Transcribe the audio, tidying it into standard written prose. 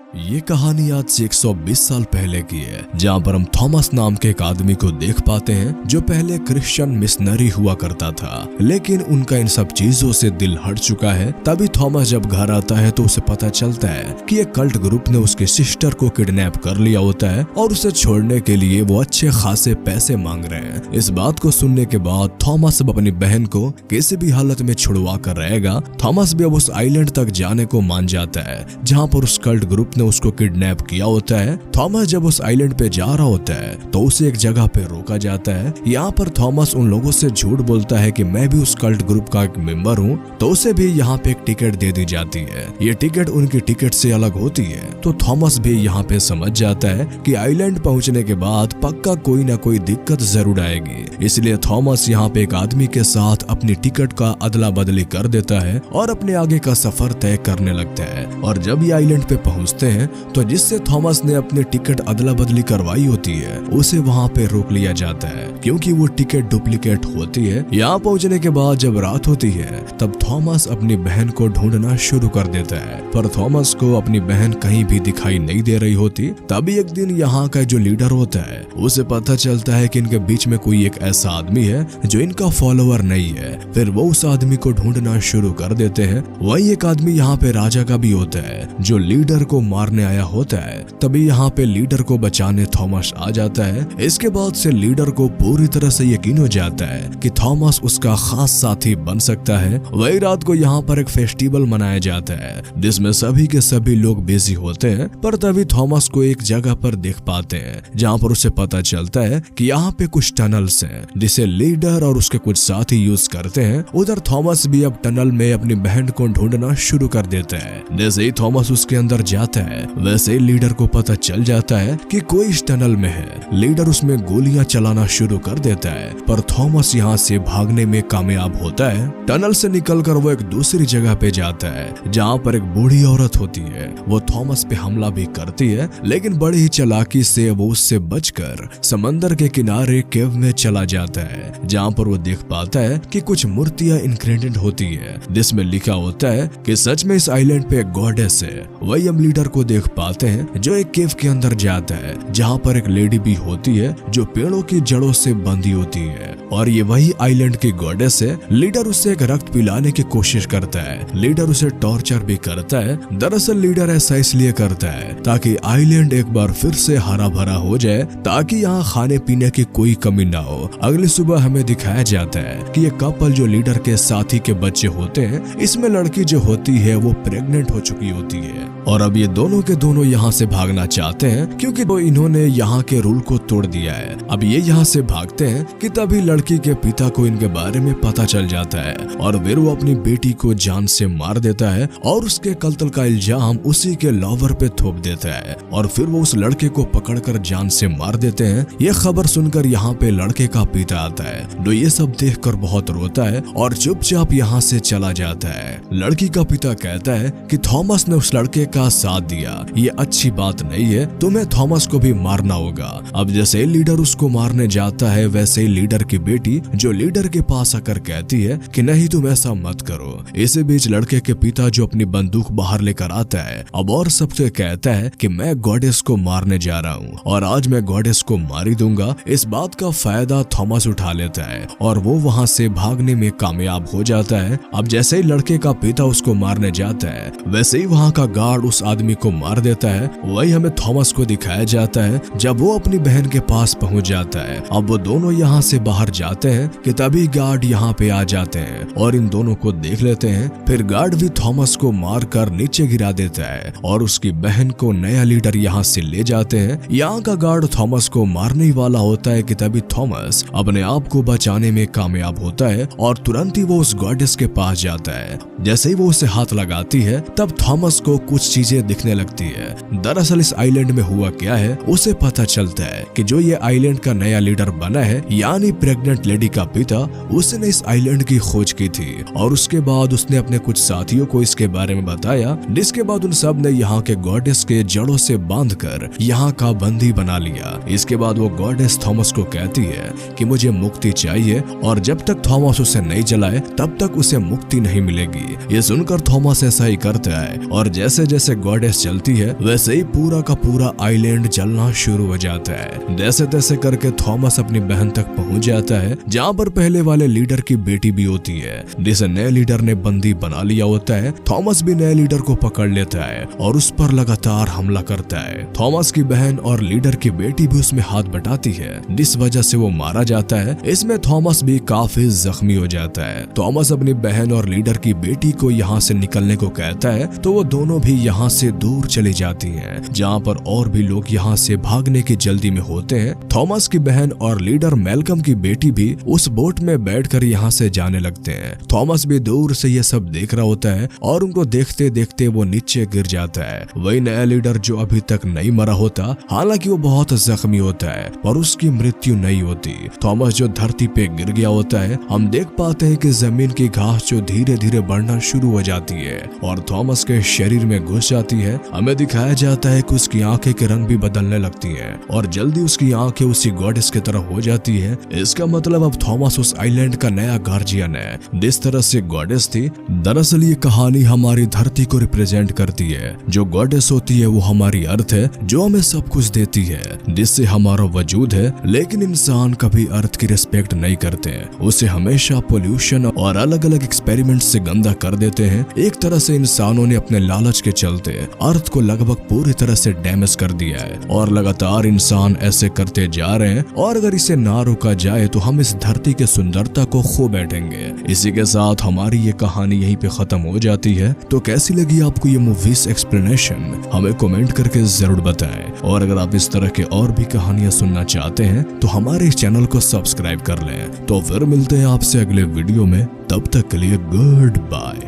ये कहानी आज से 120 साल पहले की है, जहाँ पर हम थॉमस नाम के एक आदमी को देख पाते हैं जो पहले क्रिश्चियन मिशनरी हुआ करता था, लेकिन उनका इन सब चीजों से दिल हट चुका है। तभी थॉमस जब घर आता है तो उसे पता चलता है कि एक कल्ट ग्रुप ने उसके सिस्टर को किडनैप कर लिया होता है और उसे छोड़ने के लिए वो अच्छे खासे पैसे मांग रहे हैं। इस बात को सुनने के बाद थॉमस अब अपनी बहन को किसी भी हालत में छुड़वा कर रहेगा। थॉमस भी अब उस आइलैंड तक जाने को मान जाता है जहाँ पर उस कल्ट ग्रुप ने उसको किडनैप किया होता है। थॉमस जब उस आइलैंड पे जा रहा होता है तो उसे एक जगह पे रोका जाता है। यहाँ पर थॉमस उन लोगों से झूठ बोलता है कि मैं भी उस कल्ट ग्रुप का एक मेंबर हूँ, तो उसे भी यहाँ पे एक टिकट दे दी जाती है। ये टिकट उनकी टिकट से अलग होती है। तो थॉमस भी यहाँ पे समझ जाता है कि आइलैंड पहुँचने के बाद पक्का कोई ना कोई दिक्कत जरूर आएगी, इसलिए थॉमस यहाँ पे एक आदमी के साथ अपनी टिकट का अदला बदली कर देता है और अपने आगे का सफर तय करने लगता है। और जब ये आइलैंड पे पहुँचते हैं तो जिससे थॉमस ने अपनी टिकट अदला बदली करवाई होती है उसे वहाँ पे रोक लिया जाता है, क्योंकि वो टिकट डुप्लीकेट होती है। यहाँ पहुँचने के बाद जब रात होती है तब थॉमस अपनी बहन को ढूंढना शुरू कर देता है, पर थॉमस को अपनी बहन कहीं भी दिखाई नहीं दे रही होती। तभी एक दिन यहाँ का जो लीडर होता है उसे पता चलता है कि इनके बीच में कोई एक ऐसा आदमी है जो इनका फॉलोअर नहीं है। फिर वो उस आदमी को ढूंढना शुरू कर देते हैं। वही एक आदमी यहाँ पे राजा का भी होता है जो लीडर को मारने आया होता है। तभी यहाँ पे लीडर को बचाने थॉमस आ जाता है। इसके बाद से लीडर को पूरी तरह से यकीन हो जाता है कि थॉमस उसका खास साथी बन सकता है। वही रात को यहाँ पर एक फेस्टिवल मनाया जाता है जिसमें सभी के सभी लोग बिजी होते हैं, पर तभी थॉमस को एक जगह पर देख पाते हैं जहाँ पर उसे पता चलता है कि यहाँ पे कुछ टनल्स हैं जिसे लीडर और उसके कुछ साथी यूज करते हैं। उधर थॉमस भी अब टनल में अपनी बहन को ढूंढना शुरू कर देता है। जैसे ही थॉमस उसके अंदर जाता है वैसे ही लीडर को पता चल जाता है कि कोई इस टनल में है। लीडर उसमें गोलियां चलाना शुरू कर देता है, पर थॉमस यहाँ से भागने में कामयाब होता है। टनल से निकलकर वो एक दूसरी जगह पे जाता है जहाँ पर एक बूढ़ी औरत होती है। वो थॉमस पे हमला भी करती है, लेकिन बड़ी ही चालाकी से वो उससे बचकर समंदर के किनारे केव में चला जाता है, जहाँ पर वो देख पाता है कि कुछ मूर्तियां इंग्रेडिएंट होती है जिसमें लिखा होता है कि सच में इस आइलैंड पे एक गॉडेस है। वही हम लीडर को देख पाते हैं जो एक केव के अंदर जाता है जहाँ पर एक लेडी भी होती है जो पेड़ों की जड़ों से बंधी होती है, और ये वही आइलैंड की गॉडेस है। लीडर उससे एक रक्त पिलाने की कोशिश करता है। लीडर उसे टॉर्चर भी करता है। दरअसल लीडर ऐसा इसलिए करता है ताकि आइलैंड एक बार फिर से हरा भरा हो जाए, ताकि यहाँ खाने पीने की कोई कमी ना हो। अगली सुबह हमें दिखाया जाता है कि ये कपल जो लीडर के साथी के बच्चे होते हैं, इसमें लड़की जो होती है वो प्रेग्नेंट हो चुकी होती है, और अब ये दोनों के दोनों यहाँ से भागना चाहते हैं क्योंकि वो इन्होंने यहाँ के रूल को तोड़ दिया है। अब ये यहाँ से भागते हैं कि तभी लड़की के पिता को इनके बारे में पता चल जाता है और फिर वो अपनी बेटी को जान से मार देता है और उसके कत्ल का इल्जाम उसी के लवर पे थोप देता है, और फिर वो उस लड़के को पकड़कर जान से मार देते हैं। ये खबर सुनकर यहाँ पे लड़के का पिता आता है जो ये सब देखकर बहुत रोता है और चुपचाप यहाँ से चला जाता है। लड़की का पिता कहता है कि थॉमस ने उस लड़के का साथ दिया, ये अच्छी बात नहीं है, तुम्हें थॉमस को भी मारना होगा। अब जैसे लीडर उसको मारने जाता है वैसे ही लीडर की बेटी जो लीडर के पास आकर कहती है कि नहीं तुम ऐसा मत करो। इसी बीच लड़के के पिता जो अपनी बंदूक बाहर लेकर आता है अब और सबसे कहता है कि मैं गॉडेस को मारने जा रहा हूँ और आज मैं गॉडेस को मार ही दूंगा। इस बात का फायदा थॉमस उठा लेता है और वो वहाँ से भागने में कामयाब हो जाता है। अब जैसे ही लड़के का पिता उसको मारने जाता है वैसे ही वहाँ का गार्ड उस आदमी को मार देता है। वही हमें थॉमस को दिखाया जाता है जब वो अपनी बहन के पास पहुंच जाता है। अब वो दोनों यहाँ से बाहर जाते हैं कि तभी गार्ड यहाँ पे आ जाते हैं और इन दोनों को देख लेते हैं। फिर गार्ड भी थॉमस को मारकर नीचे गिरा देता है और उसकी बहन को नया लीडर यहाँ से ले जाते हैं। यहाँ का गार्ड थॉमस को मारने ही वाला होता है कि तभी थॉमस अपने आप को बचाने में कामयाब होता है और तुरंत ही वो उस गॉडेस के पास जाता है। जैसे ही वो उसे हाथ लगाती है तब थॉमस को कुछ चीजें दिखने लगती है। दरअसल इस आइलैंड में हुआ क्या है उसे पता चलता है कि जो ये आइलैंड का नया लीडर बना है यानी प्रेग्नेंट लेडी का पिता, उसने इस आइलैंड की खोज की थी और उसके बाद उसने अपने कुछ साथियों को इसके बारे में बताया, जिसके बाद उन सब ने यहाँ के गॉडेस के जड़ों से बांधकर यहाँ का बंदी बना लिया। इसके बाद वो गॉडेस थॉमस को कहती है कि मुझे मुक्ति चाहिए और जब तक थॉमस उसे नहीं जलाए तब तक उसे मुक्ति नहीं मिलेगी। ये सुनकर थॉमस ऐसा ही करता है और जैसे जैसे गॉडेस जलती है वैसे ही पूरा का पूरा आइलैंड जलना शुरू हो जाता है। जैसे तैसे करके थॉमस अपनी बहन तक पहुंच जाता है जहाँ पर पहले वाले लीडर की बेटी भी होती है जिसे नए लीडर ने बंदी बना लिया होता है। थॉमस भी नए लीडर को पकड़ लेता है और उस पर लगातार हमला करता है। थॉमस की बहन और लीडर की बेटी भी उसमें हाथ बटाती है जिस वजह से वो मारा जाता है। इसमें थॉमस भी काफी जख्मी हो जाता है। थॉमस अपनी बहन और लीडर की बेटी को यहाँ से निकलने को कहता है तो वो दोनों भी यहाँ से दूर चली जाती हैं जहाँ पर और भी लोग यहाँ से भागने की जल्दी में होते हैं। थॉमस की बहन और लीडर मैल्कम की बेटी भी उस बोट में बैठकर यहाँ से जाने लगते हैं। थॉमस भी दूर से ये सब देख रहा होता है और उनको देखते देखते वो नीचे गिर जाता है। वही नया लीडर जो अभी तक नहीं मरा होता, हालांकि वो बहुत जख्मी होता है और उसकी मृत्यु नहीं होती। थॉमस जो धरती पे गिर गया होता है, हम देख पाते हैं कि जमीन की घास जो धीरे धीरे बढ़ना शुरू हो जाती है और थॉमस के शरीर में घुस जाती है। हमें दिखाया जाता है कि उसकी आंखें के रंग भी बदलने लगती है और जल्दी उसकी आंखें उसी गॉडेस की तरह हो जाती है। इसका मतलब अब थॉमस उस आइलैंड का नया गार्जियन है जिस तरह से गॉडेस थी। दरअसल ये कहानी हमारी धरती को रिप्रेजेंट करती है। जो गॉडेस होती है वो हमारी अर्थ है जो हमें सब कुछ देती है जिससे हमारा वजूद है, लेकिन इंसान कभी अर्थ की रिस्पेक्ट नहीं करते। उसे हमेशा पोल्यूशन और अलग अलग एक्सपेरिमेंट से गंदा कर देते हैं। एक तरह से इंसानों ने अपने लालच के चलते अर्थ को लगभग पूरी तरह से डैमेज कर दिया है और लगातार इंसान ऐसे करते जा रहे हैं और अगर इसे ना रोका जाए तो हम इस धरती के सुंदरता को खो बैठेंगे। इसी के साथ हमारी ये कहानी यहीं पे खत्म हो जाती है। तो कैसी लगी आपको ये मूवीज एक्सप्लेनेशन हमें कमेंट करके जरूर बताएं और अगर आप इस तरह के और भी कहानियां सुनना चाहते हैं तो हमारे इस चैनल को सब्सक्राइब कर लें। तो फिर मिलते हैं आपसे अगले वीडियो में, तब तक के लिए गुड बाय।